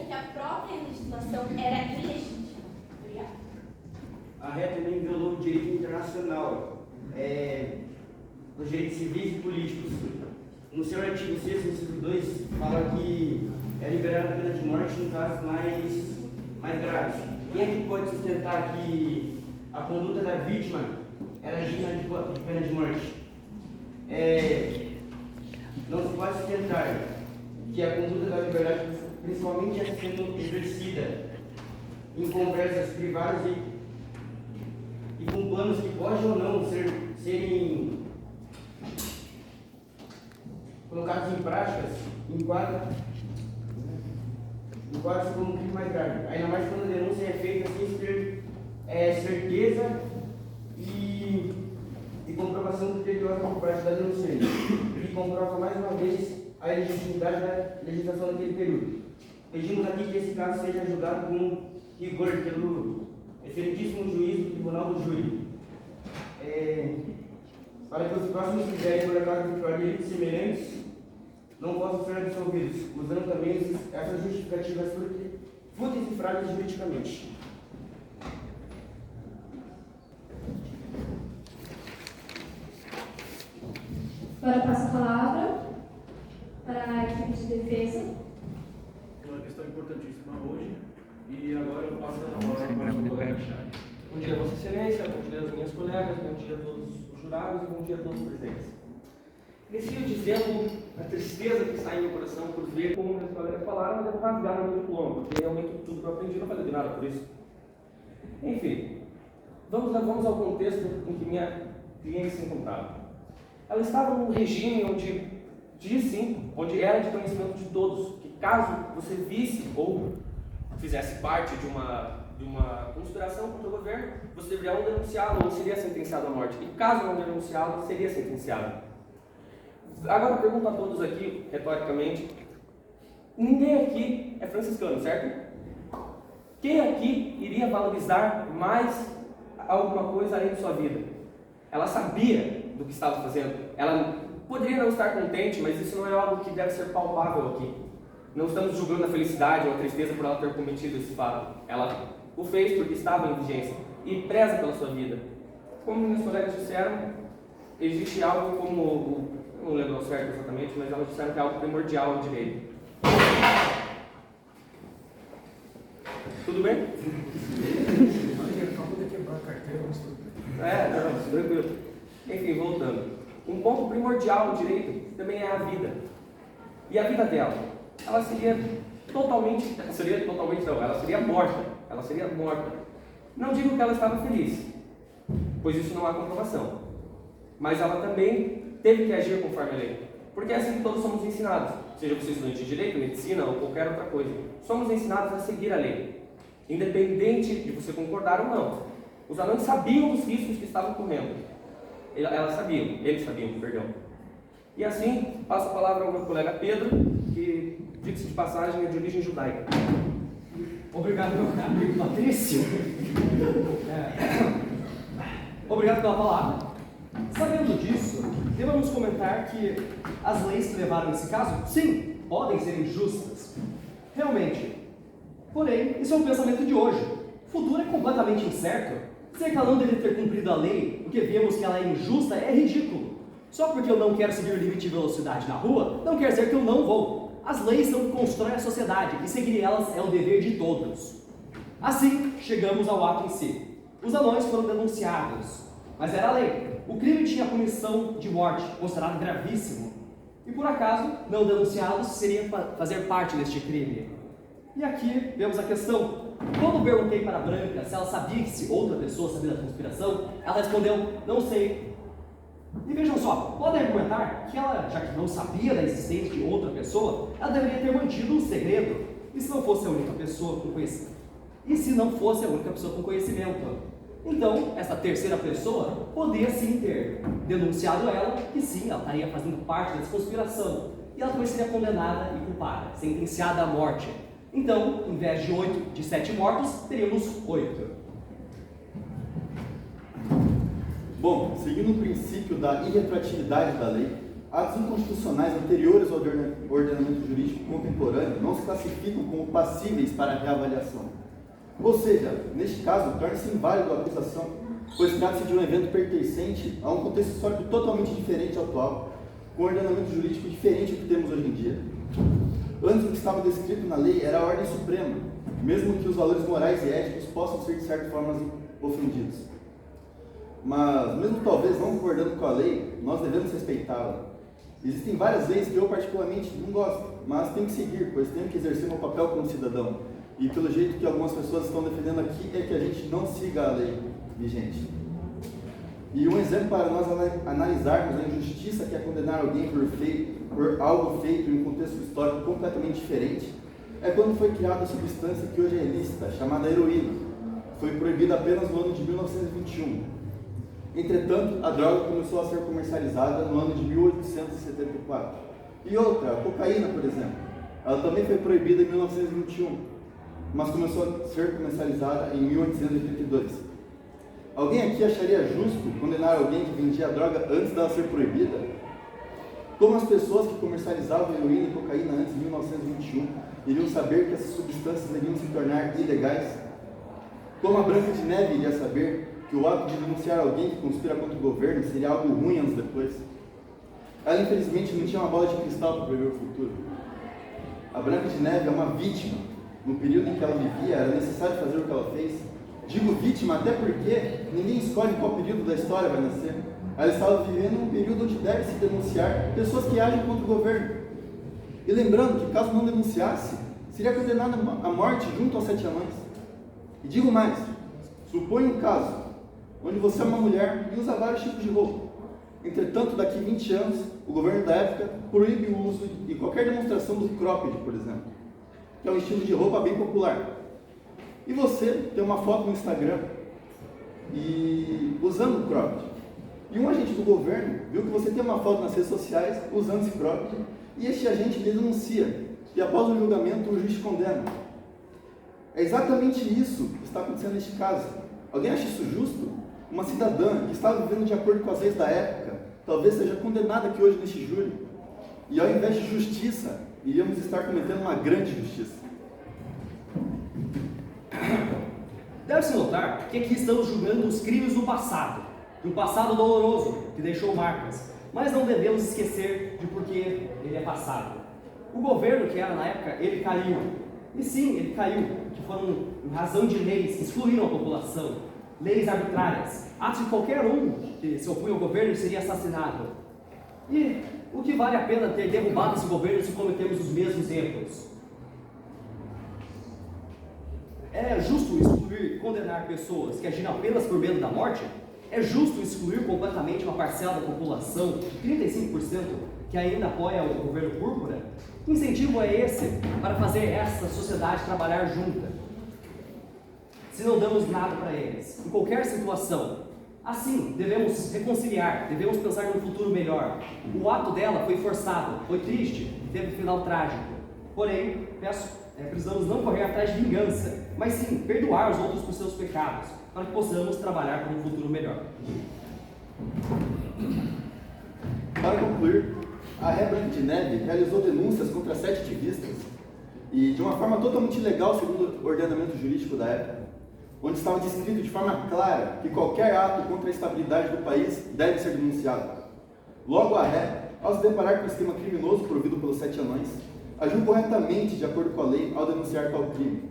que a própria legislação era ilegítima. Obrigada. A ré também violou o direito internacional, os direitos civis e políticos. No seu artigo 6º, inciso 2, fala que é liberada a pena de morte em casos mais graves. Quem é que pode sustentar que a conduta da vítima era digna de pena de morte? Não se pode sustentar que a conduta da liberdade, principalmente é sendo exercida em conversas privadas e com planos que podem ou não serem colocados em práticas, enquadra-se como um crime mais grave. Ainda mais quando a denúncia é feita sem ter certeza e comprovação criteriosa por parte da denunciante, que comprova mais uma vez a legitimidade da legislação naquele período. Pedimos aqui que esse caso seja julgado com rigor pelo excelentíssimo juiz do Tribunal do Júri, para que os próximos critérios por acaso de delitos semelhantes não possam ser absolvidos, usando também essas justificativas fúteis e frágeis juridicamente. Agora passo a palavra para a equipe de defesa. Uma questão importantíssima hoje, e agora eu passo a palavra para o colega Chay. Bom dia, Vossa Excelência, bom dia às minhas colegas, bom dia a todos os jurados e bom dia a todos os presentes. Inicio dizendo a tristeza que está em meu coração por ver como meus colegas falaram, mas eu rasgar no meu diploma, porque realmente tudo que eu aprendi não falei de nada por isso. Enfim, vamos ao contexto em que minha cliente se encontrava. Ela estava num regime onde era de conhecimento de todos, que caso você visse ou fizesse parte de uma conspiração contra o governo, você deveria ou denunciá-lo ou seria sentenciado à morte. E caso não denunciá-lo, seria sentenciado. Agora eu pergunto a todos aqui, retoricamente, ninguém aqui é franciscano, certo? Quem aqui iria valorizar mais alguma coisa além de sua vida? Ela sabia do que estava fazendo. Ela poderia não estar contente, mas isso não é algo que deve ser palpável aqui. Não estamos julgando a felicidade ou a tristeza por ela ter cometido esse fato. Ela o fez porque estava em vigência e preza pela sua vida. Como meus colegas disseram, existe algo como, não lembro ao certo exatamente, mas elas disseram que é algo primordial no direito. Tudo bem? Acabou de quebrar a carteira, mas tudo bem. Não, tranquilo. Enfim, voltando. Um ponto primordial no direito também é a vida. E a vida dela? Ela seria morta. Ela seria morta. Não digo que ela estava feliz, pois isso não há comprovação. Mas ela também teve que agir conforme a lei. Porque é assim que todos somos ensinados. Seja você estudante de direito, medicina ou qualquer outra coisa. Somos ensinados a seguir a lei. Independente de você concordar ou não. Os alunos sabiam dos riscos que estavam correndo. Eles sabiam, perdão. E assim, passo a palavra ao meu colega Pedro, que, diga-se de passagem, é de origem judaica. Obrigado, meu amigo Patrício. Obrigado pela palavra. Sabendo disso, devemos comentar que as leis que levaram esse caso, sim, podem ser injustas. Realmente. Porém, isso é um pensamento de hoje. O futuro é completamente incerto. Dizer que ela não deveria ter cumprido a lei porque vemos que ela é injusta é ridículo. Só porque eu não quero seguir o limite de velocidade na rua, não quer dizer que eu não vou. As leis não constroem a sociedade e seguir elas é o dever de todos. Assim, chegamos ao ato em si. Os anões foram denunciados, mas era a lei. O crime tinha punição de morte, considerado gravíssimo. E por acaso, não denunciá-los seria fazer parte deste crime. E aqui vemos a questão. Quando perguntei para a Branca se ela sabia que se outra pessoa sabia da conspiração, ela respondeu, não sei. E vejam só, podem argumentar que ela, já que não sabia da existência de outra pessoa, ela deveria ter mantido um segredo. E se não fosse a única pessoa com conhecimento? E se não fosse a única pessoa com conhecimento? Então, essa terceira pessoa poderia sim ter denunciado ela, que sim, ela estaria fazendo parte dessa conspiração. E ela também seria condenada e culpada, sentenciada à morte. Então, em vez de 7 mortos, teríamos 8. Bom, seguindo o princípio da irretroatividade da lei, Atos inconstitucionais anteriores ao ordenamento jurídico contemporâneo não se classificam como passíveis para reavaliação. Ou seja, neste caso, torna-se inválido a acusação, pois trata-se de um evento pertencente a um contexto histórico totalmente diferente ao atual, com um ordenamento jurídico diferente do que temos hoje em dia. Antes, o que estava descrito na lei era a ordem suprema, mesmo que os valores morais e éticos possam ser, de certa forma, ofendidos. Mas, mesmo talvez não concordando com a lei, nós devemos respeitá-la. Existem várias leis que eu particularmente não gosto, mas tenho que seguir, pois tenho que exercer meu papel como cidadão. E pelo jeito que algumas pessoas estão defendendo aqui é que a gente não siga a lei vigente. E um exemplo para nós analisarmos a injustiça que é condenar alguém por algo feito em um contexto histórico completamente diferente é quando foi criada a substância que hoje é ilícita, chamada heroína. Foi proibida apenas no ano de 1921. Entretanto, a droga começou a ser comercializada no ano de 1874. E outra, a cocaína, por exemplo, ela também foi proibida em 1921, mas começou a ser comercializada em 1882. Alguém aqui acharia justo condenar alguém que vendia droga antes dela ser proibida? Como as pessoas que comercializavam heroína e cocaína antes de 1921 iriam saber que essas substâncias iriam se tornar ilegais? Como a Branca de Neve iria saber que o ato de denunciar alguém que conspira contra o governo seria algo ruim anos depois? Ela, infelizmente, não tinha uma bola de cristal para prever o futuro. A Branca de Neve é uma vítima. No período em que ela vivia, era necessário fazer o que ela fez. Digo vítima até porque ninguém escolhe em qual período da história vai nascer. Ela estava vivendo um período onde deve-se denunciar pessoas que agem contra o governo. E lembrando que, caso não denunciasse, seria condenada à morte junto aos 7 anões. E digo mais, suponha um caso onde você é uma mulher e usa vários tipos de roupa. Entretanto, daqui 20 anos, o governo da época proíbe o uso de qualquer demonstração do cropped, por exemplo, que é um estilo de roupa bem popular. E você tem uma foto no Instagram e usando o cropped. E um agente do governo viu que você tem uma foto nas redes sociais usando esse cropped e este agente lhe denuncia. E após o julgamento, o juiz condena. É exatamente isso que está acontecendo neste caso. Alguém acha isso justo? Uma cidadã que estava vivendo de acordo com as leis da época, talvez seja condenada aqui hoje neste júri. E ao invés de justiça, iríamos estar cometendo uma grande injustiça. Deve-se notar que aqui estamos julgando os crimes do passado, de um passado doloroso que deixou marcas, mas não devemos esquecer de por que ele é passado. O governo que era na época, ele caiu. E sim, ele caiu, que foram em razão de leis que excluíram a população, leis arbitrárias, atos de qualquer um que se opunha ao governo seria assassinado. E o que vale a pena ter derrubado esse governo se cometemos os mesmos erros? É justo excluir, condenar pessoas que agiram apenas por medo da morte? É justo excluir completamente uma parcela da população, de 35%, que ainda apoia o governo púrpura? Que incentivo é esse para fazer essa sociedade trabalhar junta, se não damos nada para eles, em qualquer situação? Assim, devemos reconciliar, devemos pensar num futuro melhor. O ato dela foi forçado, foi triste, teve um final trágico. Porém, precisamos não correr atrás de vingança, mas sim perdoar os outros por seus pecados, para que possamos trabalhar por um futuro melhor. Para concluir, a Ré Branca de Neve realizou denúncias contra 7 ativistas e de uma forma totalmente legal, segundo o ordenamento jurídico da época, onde estava descrito de forma clara que qualquer ato contra a estabilidade do país deve ser denunciado. Logo, a Ré, ao se deparar com o esquema criminoso provido pelos 7 anões, agiu corretamente de acordo com a lei ao denunciar tal crime.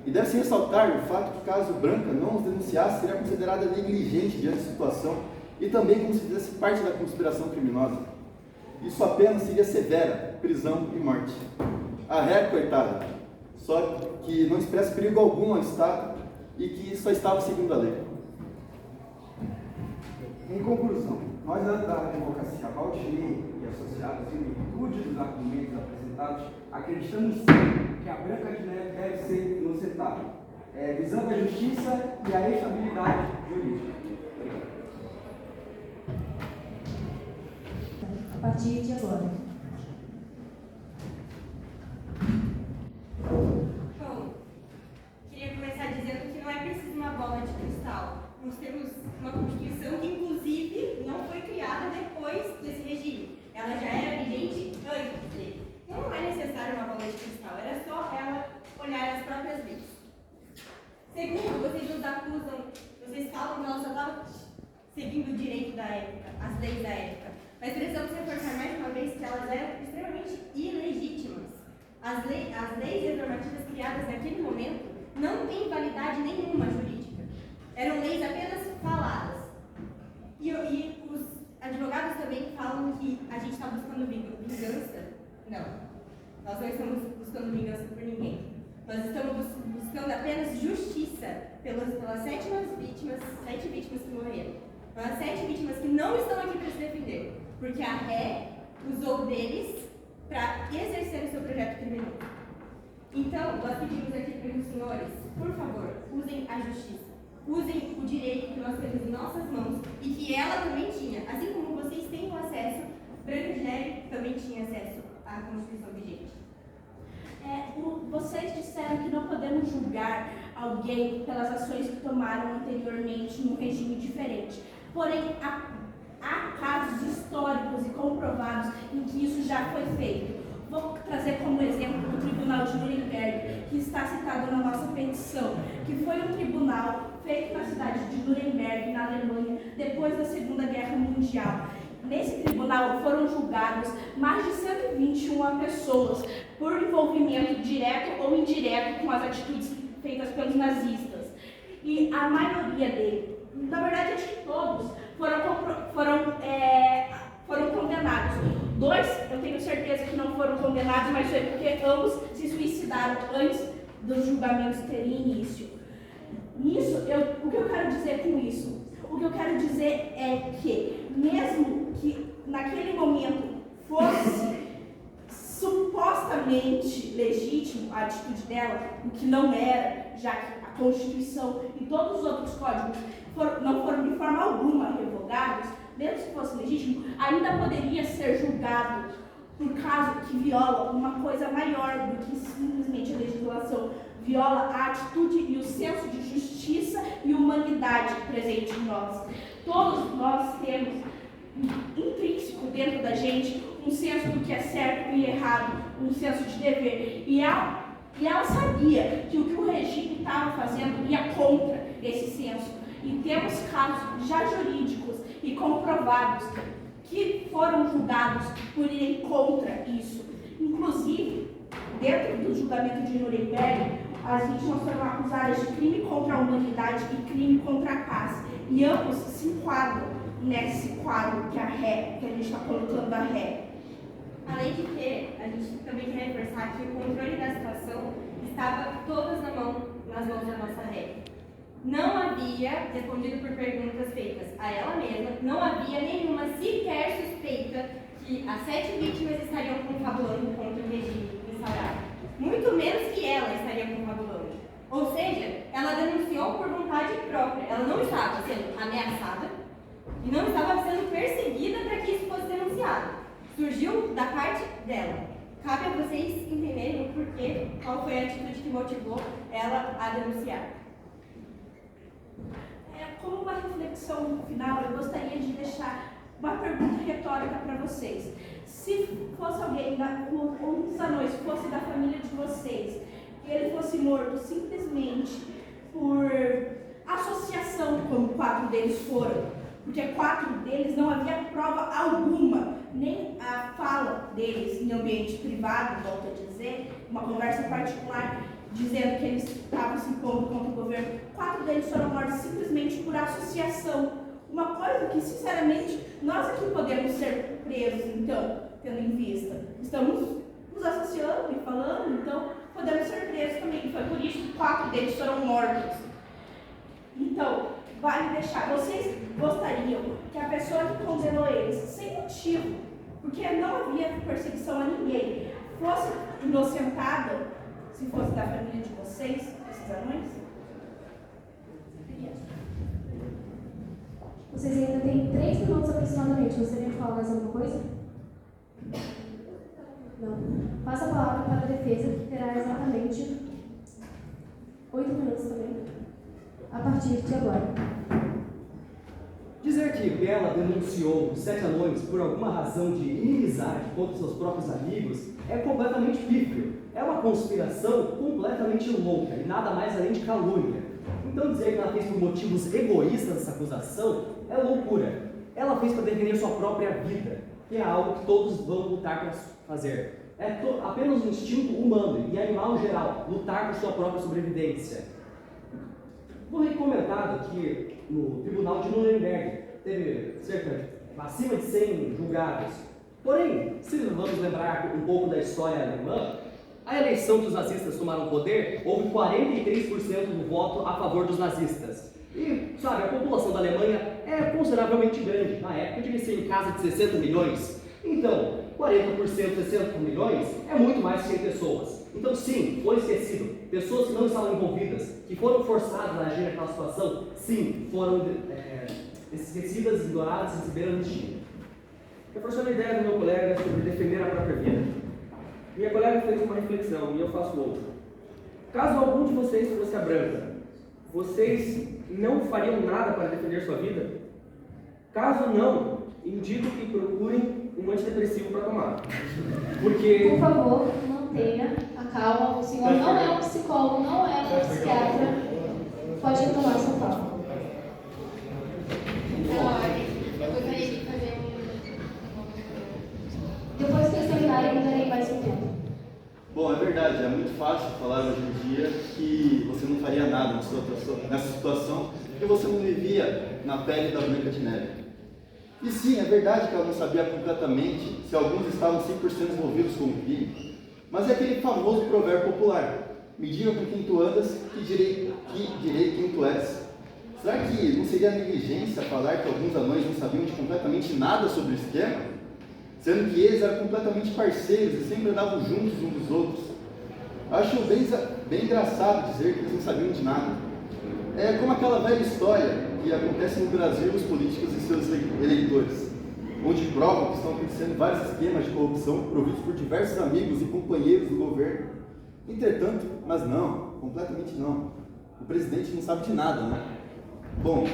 E deve-se ressaltar o fato que, caso Branca não os denunciasse, seria considerada negligente diante da situação e também como se fizesse parte da conspiração criminosa. Isso apenas seria severa, prisão e morte. A Ré, coitada, só que não expressa perigo algum ao Estado e que só estava seguindo a lei. Em conclusão, nós da advocacia Valtinei e associados, em virtude dos argumentos apresentados, acreditamos sim que a Branca de Neve deve ser inocentada, visando a justiça e a estabilidade jurídica. A partir de agora. Bom, queria começar dizendo que não é preciso uma bola de cristal. Nós temos uma Constituição que, inclusive, não foi criada depois desse regime. Ela já é Segundo, vocês nos acusam, vocês falam que ela só estava seguindo o direito da época, as leis da época. Mas precisamos reforçar mais uma vez que elas eram extremamente ilegítimas. As leis normativas criadas naquele momento não têm validade nenhuma jurídica. Eram leis apenas faladas. E os advogados também falam que a gente está buscando vingança. Não. Nós não estamos buscando vingança por ninguém. Nós estamos buscando apenas justiça pelas 7 vítimas que morreram. Pelas 7 vítimas que não estão aqui para se defender. Porque a ré usou deles para exercer o seu projeto criminoso. Então, nós pedimos aqui para os senhores, por favor, usem a justiça. Usem o direito que nós temos em nossas mãos e que ela também tinha. Assim como vocês têm o acesso, Branca de Neve também tinha acesso à Constituição vigente. Vocês disseram que não podemos julgar alguém pelas ações que tomaram anteriormente num regime diferente. Porém, há casos históricos e comprovados em que isso já foi feito. Vou trazer como exemplo o Tribunal de Nuremberg, que está citado na nossa petição, que foi um tribunal feito na cidade de Nuremberg, na Alemanha, depois da Segunda Guerra Mundial. Nesse tribunal foram julgados mais de 121 pessoas por envolvimento direto ou indireto com as atitudes feitas pelos nazistas. E a maioria deles, na verdade acho que todos, foram condenados. 2, eu tenho certeza que não foram condenados, mas foi porque ambos se suicidaram antes dos julgamentos terem início. O que eu quero dizer com isso? O que eu quero dizer é que, mesmo que naquele momento fosse supostamente legítimo a atitude dela, o que não era, já que a Constituição e todos os outros códigos não foram de forma alguma revogados, mesmo se fosse legítimo, ainda poderia ser julgado por caso que viola uma coisa maior do que simplesmente a legislação, viola a atitude e o senso de justiça e humanidade presente em nós. Todos nós temos intrínseco dentro da gente um senso do que é certo e errado, um senso de dever. E ela sabia que o que o regime estava fazendo ia contra esse senso. E temos casos já jurídicos e comprovados que foram julgados por irem contra isso. Inclusive, dentro do julgamento de Nuremberg, as vítimas foram acusadas de crime contra a humanidade e crime contra a paz. E ambos se enquadram nesse quadro que a gente está colocando a ré. Além de que, a gente também quer reforçar que o controle da situação estava todas nas mãos da nossa ré. Não havia, respondido por perguntas feitas a ela mesma, não havia nenhuma sequer suspeita que as 7 vítimas estariam confabulando contra o regime instaurado. Muito menos que ela estaria confabulando. Ou seja, ela denunciou por vontade própria. Ela não estava sendo ameaçada e não estava sendo perseguida para que isso fosse denunciado. Surgiu da parte dela. Cabe a vocês entenderem o porquê, qual foi a atitude que motivou ela a denunciar. Como uma reflexão final, eu gostaria de deixar uma pergunta retórica para vocês. Se fosse alguém, um dos anões fosse da família de vocês, e ele fosse morto simplesmente por associação, como 4 deles foram, porque 4 deles não havia prova alguma, nem a fala deles em ambiente privado, volto a dizer, uma conversa particular, dizendo que eles estavam se impondo contra o governo. 4 deles foram mortos simplesmente por associação. Uma coisa que, sinceramente, nós aqui podemos ser presos, então, tendo em vista. Estamos nos associando e falando, então, podemos ser presos também. Foi por isso que 4 deles foram mortos. Então, vale deixar. Vocês gostariam que a pessoa que condenou eles, sem motivo, porque não havia perseguição a ninguém, fosse inocentada, se fosse da família de vocês, esses anões? Vocês ainda têm 3 minutos aproximadamente. Gostariam de falar mais alguma coisa? Não. Passa a palavra para a defesa, que terá exatamente 8 minutos também, a partir de agora. Dizer que Bela denunciou os 7 anões por alguma razão de inimizade contra seus próprios amigos é completamente pífio. É uma uma conspiração completamente louca e nada mais além de calúnia. Então dizer que ela fez por motivos egoístas essa acusação é loucura. Ela fez para defender sua própria vida, que é algo que todos vão lutar para fazer. É apenas um instinto humano e animal em geral, lutar por sua própria sobrevivência. Foi comentado que no tribunal de Nuremberg teve acima de 100 julgados. Porém, se vamos lembrar um pouco da história alemã, a eleição que os nazistas tomaram o poder, houve 43% do voto a favor dos nazistas. E, sabe, a população da Alemanha é consideravelmente grande. Na época devia ser em casa de 60 milhões. Então, 40%, 60 milhões é muito mais que 100 pessoas. Então, sim, foi esquecido. Pessoas que não estavam envolvidas, que foram forçadas a agir naquela situação, sim, foram esquecidas, ignoradas e receberam anistia. Reforçando a ideia do meu colega sobre defender a própria vida, minha colega fez uma reflexão e eu faço outra. Caso algum de vocês fosse a branca, vocês não fariam nada para defender sua vida? Caso não, indico que procurem um antidepressivo para tomar. Porque... Por favor, mantenha a calma. O senhor não é um psicólogo, não é um psiquiatra. Pode retomar sua fala. Eu gostaria de fazer Depois que eles terminarem, eu darei mais um tempo. Bom, é verdade, é muito fácil falar hoje em dia que você não faria nada nessa situação porque você não vivia na pele da Branca de Neve. E sim, é verdade que ela não sabia completamente se alguns estavam 100% envolvidos com o crime, mas é aquele famoso provérbio popular: me diga com quem tu andas, que direi quem tu és. Será que não seria negligência falar que alguns anões não sabiam de completamente nada sobre o esquema? Sendo que eles eram completamente parceiros e sempre andavam juntos uns dos outros. Acho bem engraçado dizer que eles não sabiam de nada. É como aquela velha história que acontece no Brasil os políticos e seus eleitores, onde provam que estão acontecendo vários esquemas de corrupção providos por diversos amigos e companheiros do governo. Entretanto, mas não, completamente não. O presidente não sabe de nada, né? Bom,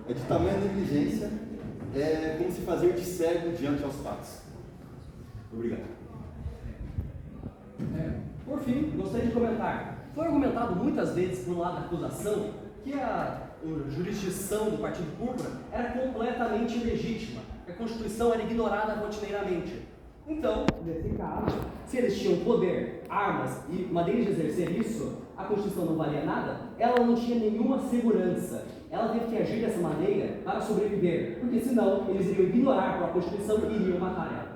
é de tamanha negligência, é como se fazer de cego diante aos fatos. Obrigado. Por fim, gostaria de comentar. Foi argumentado muitas vezes pelo lado da acusação que a jurisdição do Partido Púrpura era completamente ilegítima, que a Constituição era ignorada rotineiramente. Então, nesse caso, se eles tinham poder, armas e maneira de exercer isso, a Constituição não valia nada, ela não tinha nenhuma segurança. Ela teve que agir dessa maneira para sobreviver, porque senão eles iriam ignorar a Constituição e iriam matar ela.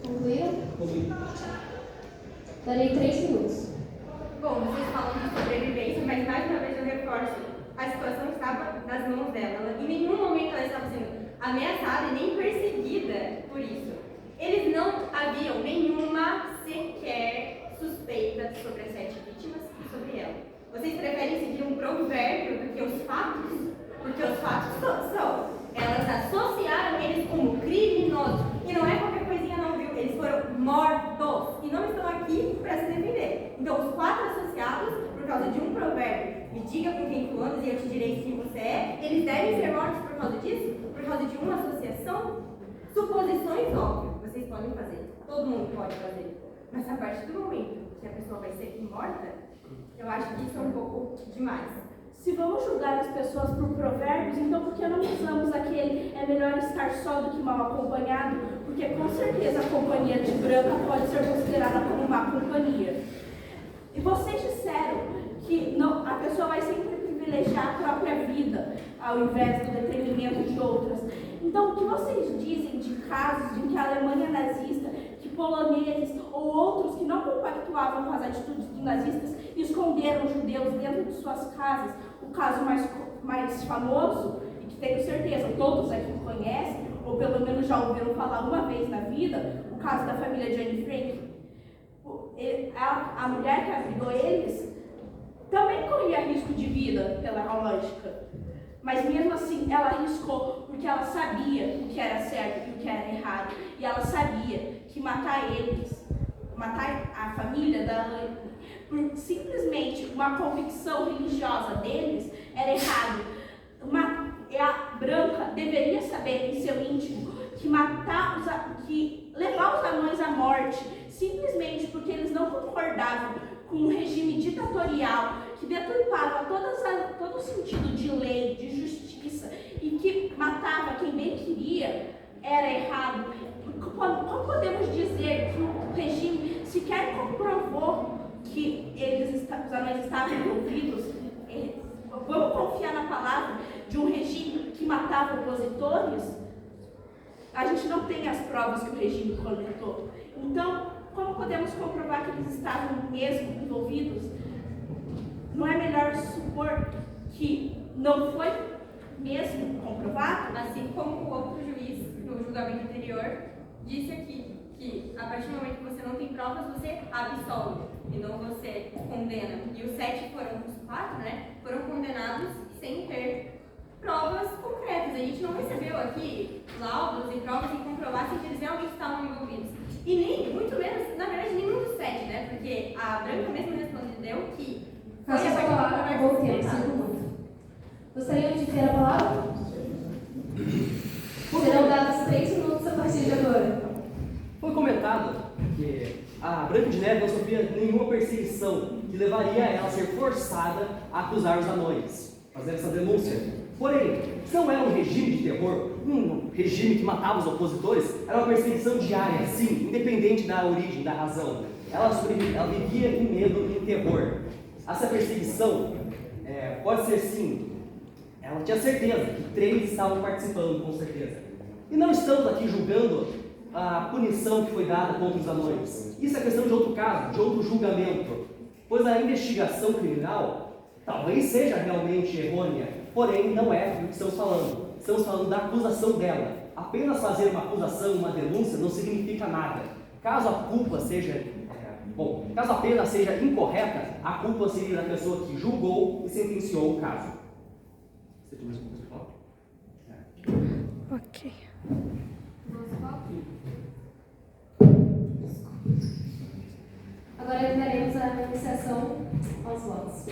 Concluíram? Darei 3 minutos. Bom, vocês falam de sobrevivência, mas mais uma vez eu reforço, a situação estava nas mãos dela. Em nenhum momento ela estava sendo ameaçada e nem perseguida por isso. Eles não haviam nenhuma sequer suspeita sobre as 7 vítimas e sobre ela. Vocês preferem seguir um provérbio do que os fatos? Porque os fatos são. Elas associaram eles como criminosos. E não é qualquer coisinha não, viu? Eles foram mortos e não estão aqui para se defender. Então, os 4 associados, por causa de um provérbio, me diga com quem tu andas e eu te direi quem você é, eles devem ser mortos por causa disso? Por causa de uma associação? Suposições, óbvio, vocês podem fazer. Todo mundo pode fazer. Mas a partir do momento que a pessoa vai ser morta, eu acho que isso é um pouco demais. Se vamos julgar as pessoas por provérbios, então por que não usamos aquele é melhor estar só do que mal acompanhado? Porque com certeza a companhia de branca pode ser considerada como má companhia. E vocês disseram que não, a pessoa vai sempre privilegiar a própria vida ao invés do detrimento de outras. Então, o que vocês dizem de casos em que a Alemanha nazista, que poloneses ou outros que não compactuavam com as atitudes dos nazistas esconderam judeus dentro de suas casas? O caso mais famoso, e que tenho certeza todos aqui conhecem, ou pelo menos já ouviram falar uma vez na vida, o caso da família de Anne Frank. A mulher que abrigou eles também corria risco de vida, pela lógica. Mas mesmo assim, ela arriscou porque ela sabia o que era certo e o que era errado. E ela sabia que matar eles, matar a família da Anne, por simplesmente uma convicção religiosa deles, era errado. A branca deveria saber em seu íntimo que levar os anões à morte simplesmente porque eles não concordavam com um regime ditatorial que deturpava todo o sentido de lei, de justiça e que matava quem bem queria, era errado. Como podemos dizer que o regime sequer comprovou que os anões estavam envolvidos? Vamos confiar na palavra de um regime que matava opositores? A gente não tem as provas que o regime coletou. Então, como podemos comprovar que eles estavam mesmo envolvidos? Não é melhor supor que não foi mesmo comprovado? Assim como o outro juiz, no julgamento anterior, disse aqui que a partir do momento que você não tem provas, você absolve e não você condena. E os 4, né, foram condenados sem ter provas concretas. A gente não recebeu aqui laudos e provas que comprovassem que eles realmente estavam envolvidos. E nem, muito menos, na verdade, nenhum dos 7, né? Porque a Branca mesmo respondeu que foi Faça a palavra, acabou o tempo, sinto muito. Gostariam de ter a palavra? Serão dados 3 minutos a partir de agora. Foi comentado que a Branca de Neve não sofria nenhuma perseguição que levaria ela a ser forçada a acusar os anões, fazer essa denúncia. Porém, se não era um regime de terror, um regime que matava os opositores, era uma perseguição diária, sim, independente da origem, da razão. Ela vivia em medo e em terror. Essa perseguição pode ser, sim, ela tinha certeza que 3 estavam participando, com certeza. E não estamos aqui julgando a punição que foi dada contra os anões. Isso é questão de outro caso, de outro julgamento, pois a investigação criminal talvez seja realmente errônea, porém não é do que estamos falando. Estamos falando da acusação dela. Apenas fazer uma acusação, uma denúncia, não significa nada. Caso a culpa seja, caso a pena seja incorreta, a culpa seria da pessoa que julgou e sentenciou o caso. Você tem mais alguma coisa para falar? Ok. Agora entraremos a iniciação aos votos.